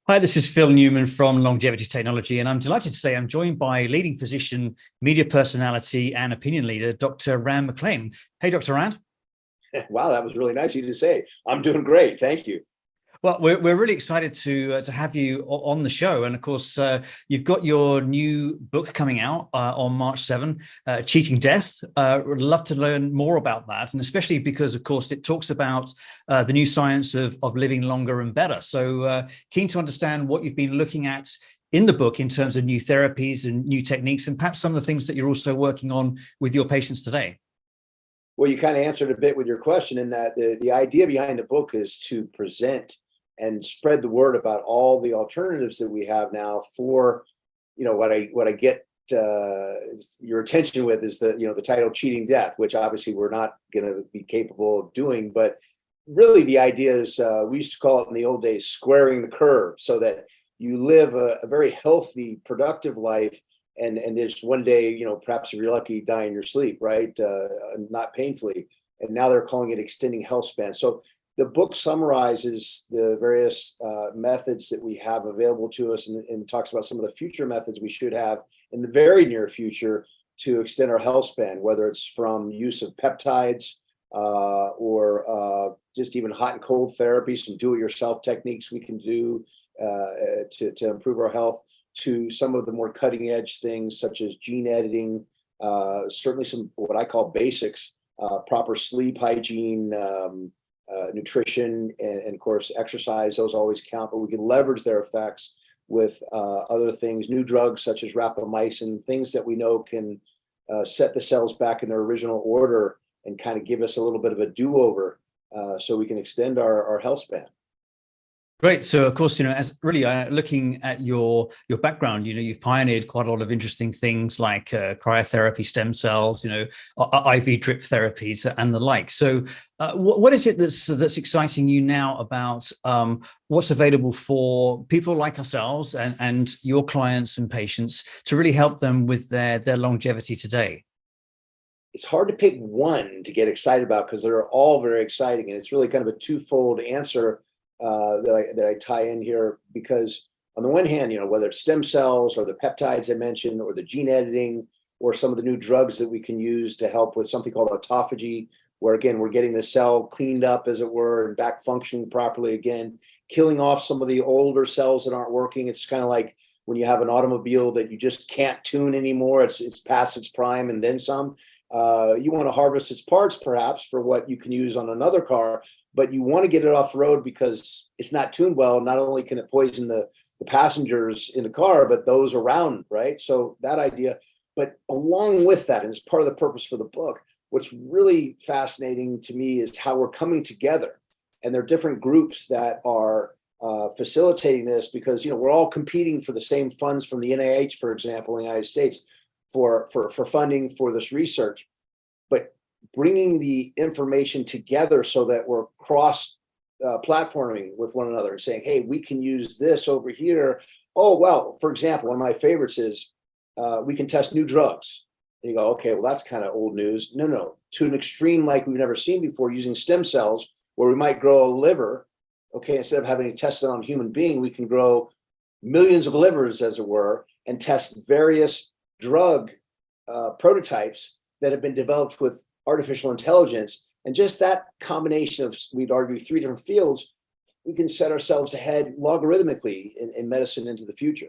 Hi, this is Phil Newman from Longevity.Technology, and I'm delighted to say I'm joined by leading physician, media personality, and opinion leader, Dr. Rand McClain. Hey, Dr. Rand. Wow, that was really nice of you to say. I'm doing great. Thank you. Well, we're really excited to have you on the show, and of course, you've got your new book coming out on March 7, Cheating Death. Would love to learn more about that, and especially because, of course, it talks about the new science of living longer and better. So, keen to understand what you've been looking at in the book in terms of new therapies and new techniques, and perhaps some of the things that you're also working on with your patients today. Well, you kind of answered a bit with your question in that the idea behind the book is to present and spread the word about all the alternatives that we have now for, what I get your attention with is the title Cheating Death, which obviously we're not going to be capable of doing. But really the idea is we used to call it in the old days, squaring the curve, so that you live a very healthy, productive life. And just one day, perhaps if you're lucky, die in your sleep, right? Not painfully. And now they're calling it extending health span. So the book summarizes the various methods that we have available to us and talks about some of the future methods we should have in the very near future to extend our health span, whether it's from use of peptides or just even hot and cold therapy, some do-it-yourself techniques we can do to improve our health, to some of the more cutting edge things such as gene editing, certainly some what I call basics, proper sleep hygiene, nutrition, and of course exercise. Those always count, but we can leverage their effects with other things, new drugs such as rapamycin, things that we know can set the cells back in their original order and kind of give us a little bit of a do-over so we can extend our health span. Great. So, of course, as really looking at your background, you've pioneered quite a lot of interesting things like cryotherapy, stem cells, IV drip therapies, and the like. So, what is it that's exciting you now about what's available for people like ourselves and your clients and patients to really help them with their longevity today? It's hard to pick one to get excited about because they're all very exciting, and it's really kind of a twofold answer that I tie in here, because on the one hand, whether it's stem cells or the peptides I mentioned, or the gene editing, or some of the new drugs that we can use to help with something called autophagy, where again, we're getting the cell cleaned up, as it were, and back functioning properly again, killing off some of the older cells that aren't working. It's kind of like when you have an automobile that you just can't tune anymore. It's past its prime and then some. You want to harvest its parts perhaps for what you can use on another car, but you want to get it off the road because it's not tuned well. Not only can it poison the passengers in the car, but those around, right? So that idea, but along with that, and it's part of the purpose for the book, what's really fascinating to me is how we're coming together. And there are different groups that are facilitating this, because we're all competing for the same funds from the NIH, for example, in the United States, for funding for this research, but bringing the information together so that we're cross platforming with one another and saying, hey, we can use this over here. Oh, well, for example, one of my favorites is we can test new drugs. And you go, okay, well, that's kind of old news. No, to an extreme like we've never seen before, using stem cells, where we might grow a liver. Okay, instead of having it tested on a human being, we can grow millions of livers, as it were, and test various drug prototypes that have been developed with artificial intelligence. And just that combination of, we'd argue, three different fields, we can set ourselves ahead logarithmically in medicine into the future.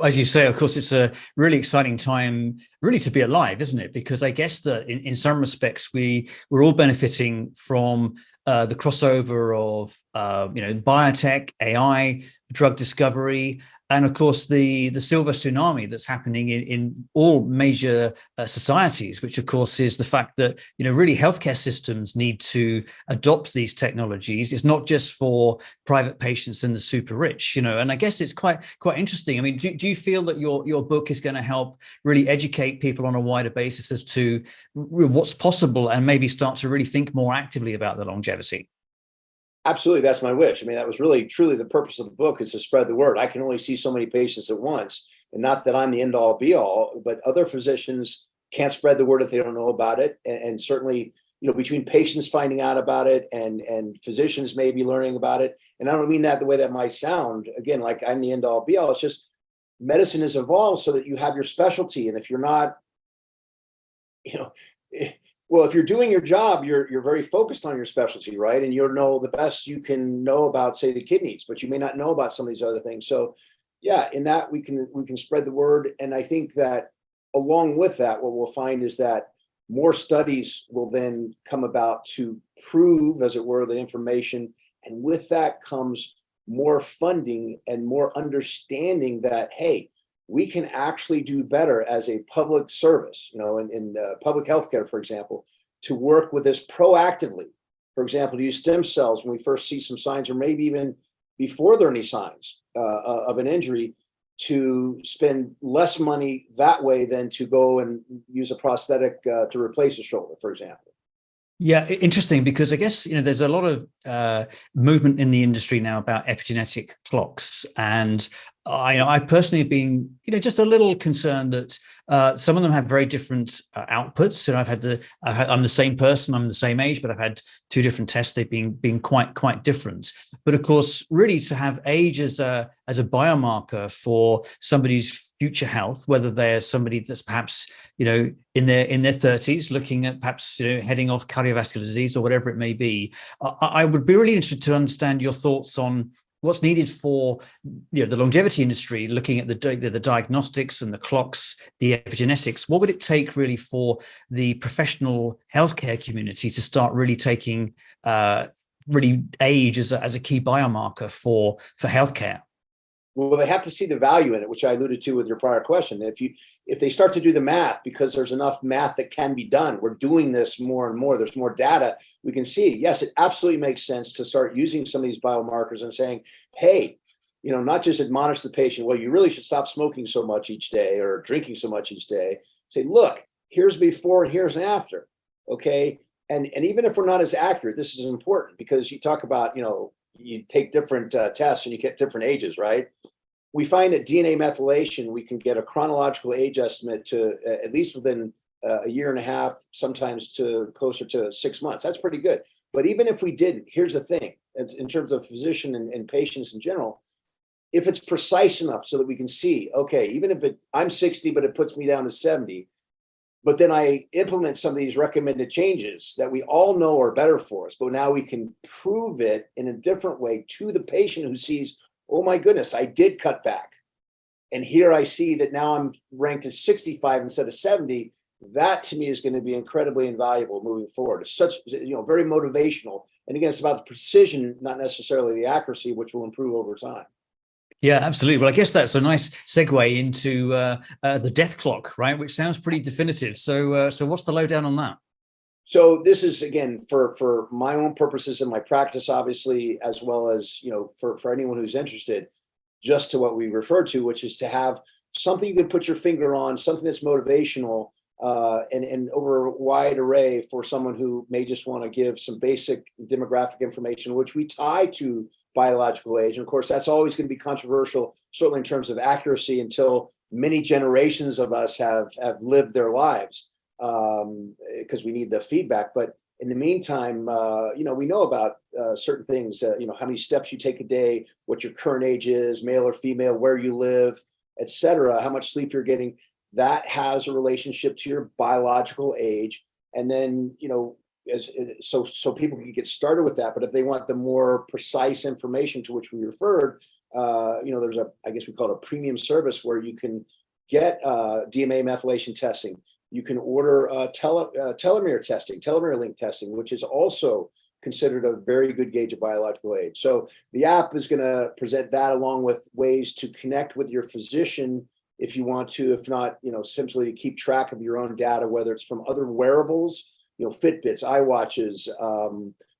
As you say, of course, it's a really exciting time really to be alive, isn't it? Because I guess that in some respects, we're all benefiting from the crossover of, biotech, AI, drug discovery, and of course, the silver tsunami that's happening in all major societies, which of course is the fact that, really healthcare systems need to adopt these technologies. It's not just for private patients and the super rich, and I guess it's quite interesting. I mean, do you feel that your book is going to help really educate people on a wider basis as to what's possible and maybe start to really think more actively about the longevity? Absolutely. That's my wish. I mean, that was really, truly the purpose of the book, is to spread the word. I can only see so many patients at once, and not that I'm the end all be all, but other physicians can't spread the word if they don't know about it. And certainly, between patients finding out about it and physicians maybe learning about it. And I don't mean that the way that might sound, again, like I'm the end all be all. It's just medicine has evolved so that you have your specialty. And if you're not, well, if you're doing your job, you're very focused on your specialty, right? And you'll know the best you can know about, say, the kidneys, but you may not know about some of these other things. So yeah, in that we can spread the word. And I think that along with that, what we'll find is that more studies will then come about to prove, as it were, the information. And with that comes more funding and more understanding that, hey, we can actually do better as a public service, in public healthcare, for example, to work with this proactively. For example, to use stem cells when we first see some signs, or maybe even before there are any signs of an injury, to spend less money that way than to go and use a prosthetic to replace a shoulder, for example. Yeah, interesting, because I guess, there's a lot of movement in the industry now about epigenetic clocks. And I personally have been, just a little concerned that some of them have very different outputs. And I'm the same person, I'm the same age, but I've had two different tests. They've been quite different. But of course, really to have age as a biomarker for somebody's future health, whether they're somebody that's perhaps, in their 30s, looking at perhaps, heading off cardiovascular disease or whatever it may be. I would be really interested to understand your thoughts on what's needed for the longevity industry, looking at the diagnostics and the clocks, the epigenetics. What would it take really for the professional healthcare community to start really taking really age as a key biomarker for healthcare? Well, they have to see the value in it, which I alluded to with your prior question. If they start to do the math, because there's enough math that can be done, we're doing this more and more, there's more data, we can see, yes, it absolutely makes sense to start using some of these biomarkers and saying, hey, not just admonish the patient, well, you really should stop smoking so much each day or drinking so much each day. Say, look, here's before and here's an after, okay? And even if we're not as accurate, this is important, because you talk about, you take different tests and you get different ages, right? We find that DNA methylation, we can get a chronological age estimate to at least within a year and a half, sometimes to closer to 6 months. That's pretty good. But even if we didn't, here's the thing, in terms of physician and patients in general, if it's precise enough so that we can see, okay, even if I'm 60, but it puts me down to 70, but then I implement some of these recommended changes that we all know are better for us, but now we can prove it in a different way to the patient who sees, oh my goodness, I did cut back. And here I see that now I'm ranked as 65 instead of 70. That to me is going to be incredibly invaluable moving forward. It's such, very motivational. And again, it's about the precision, not necessarily the accuracy, which will improve over time. Yeah, absolutely. Well, I guess that's a nice segue into the death clock, right? Which sounds pretty definitive. So what's the lowdown on that? So this is, again, for my own purposes and my practice, obviously, as well as, for anyone who's interested, just to what we referred to, which is to have something you can put your finger on, something that's motivational and over a wide array for someone who may just want to give some basic demographic information, which we tie to biological age. And of course, that's always going to be controversial, certainly in terms of accuracy, until many generations of us have lived their lives, because we need the feedback. But in the meantime, we know about certain things, how many steps you take a day, what your current age is, male or female, where you live, et cetera, how much sleep you're getting. That has a relationship to your biological age. And then, so people can get started with that. But if they want the more precise information to which we referred, there's I guess we call it a premium service where you can get DMA methylation testing. You can order telomere testing, telomere link testing, which is also considered a very good gauge of biological age. So the app is going to present that, along with ways to connect with your physician if you want to, if not, simply to keep track of your own data, whether it's from other wearables, Fitbits, iWatches,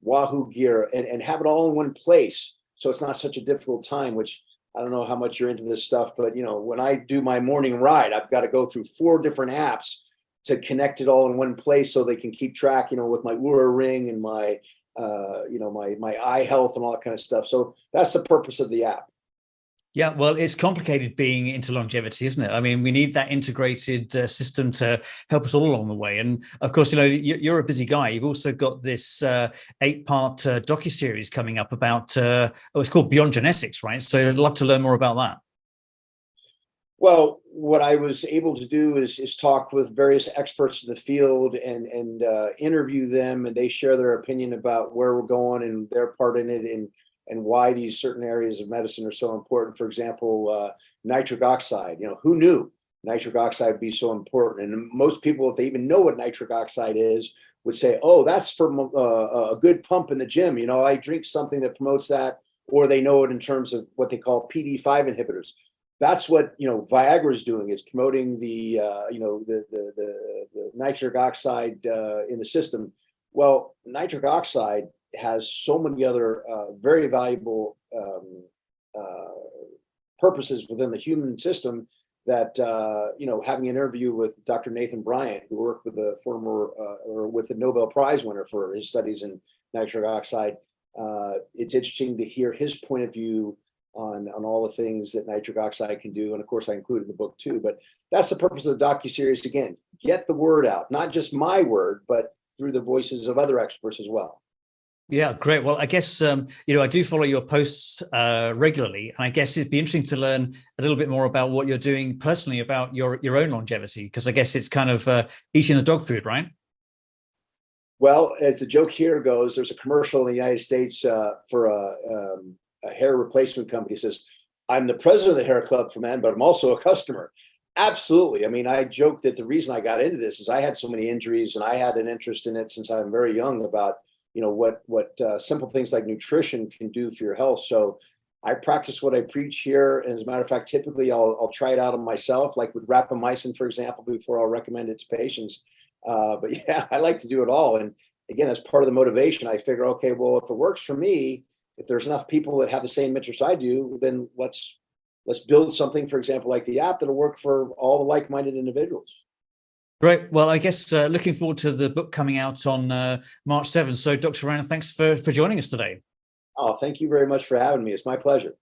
Wahoo gear, and have it all in one place. So it's not such a difficult time, which I don't know how much you're into this stuff, but when I do my morning ride, I've got to go through 4 different apps to connect it all in one place so they can keep track, with my Oura Ring and my, my eye health and all that kind of stuff. So that's the purpose of the app. Yeah, well, it's complicated being into longevity, isn't it? I mean, we need that integrated system to help us all along the way. And of course, you're a busy guy. You've also got this 8-part docuseries coming up about, it's called Beyond Genetics, right? So I'd love to learn more about that. Well, what I was able to do is talk with various experts in the field and interview them, and they share their opinion about where we're going and their part in it, and why these certain areas of medicine are so important. For example, nitric oxide. Who knew nitric oxide would be so important? And most people, if they even know what nitric oxide is, would say, "Oh, that's from a good pump in the gym. I drink something that promotes that," or they know it in terms of what they call PD5 inhibitors. That's what Viagra is doing, is promoting the nitric oxide in the system. Well, nitric oxide has so many other very valuable purposes within the human system that having an interview with Dr. Nathan Bryant, who worked with the former or with the Nobel Prize winner for his studies in nitric oxide, it's interesting to hear his point of view on all the things that nitric oxide can do. And of course, I included in the book too. But that's the purpose of the docuseries. Again, get the word out, not just my word, but through the voices of other experts as well. Yeah, great. Well, I guess, I do follow your posts regularly, and I guess it'd be interesting to learn a little bit more about what you're doing personally about your own longevity, because I guess it's kind of eating the dog food, right? Well, as the joke here goes, there's a commercial in the United States for a hair replacement company. It says, "I'm the president of the hair club for men, but I'm also a customer." Absolutely. I mean, I joke that the reason I got into this is I had so many injuries, and I had an interest in it since I'm very young about what simple things like nutrition can do for your health. So I practice what I preach here. And as a matter of fact, typically I'll try it out on myself, like with rapamycin, for example, before I'll recommend it to patients. But yeah, I like to do it all. And again, as part of the motivation, I figure, okay, well, if it works for me, if there's enough people that have the same interest I do, then let's build something, for example, like the app that'll work for all the like-minded individuals. Great. Well, I guess looking forward to the book coming out on March 7th. So, Dr. Rand, thanks for joining us today. Oh, thank you very much for having me. It's my pleasure.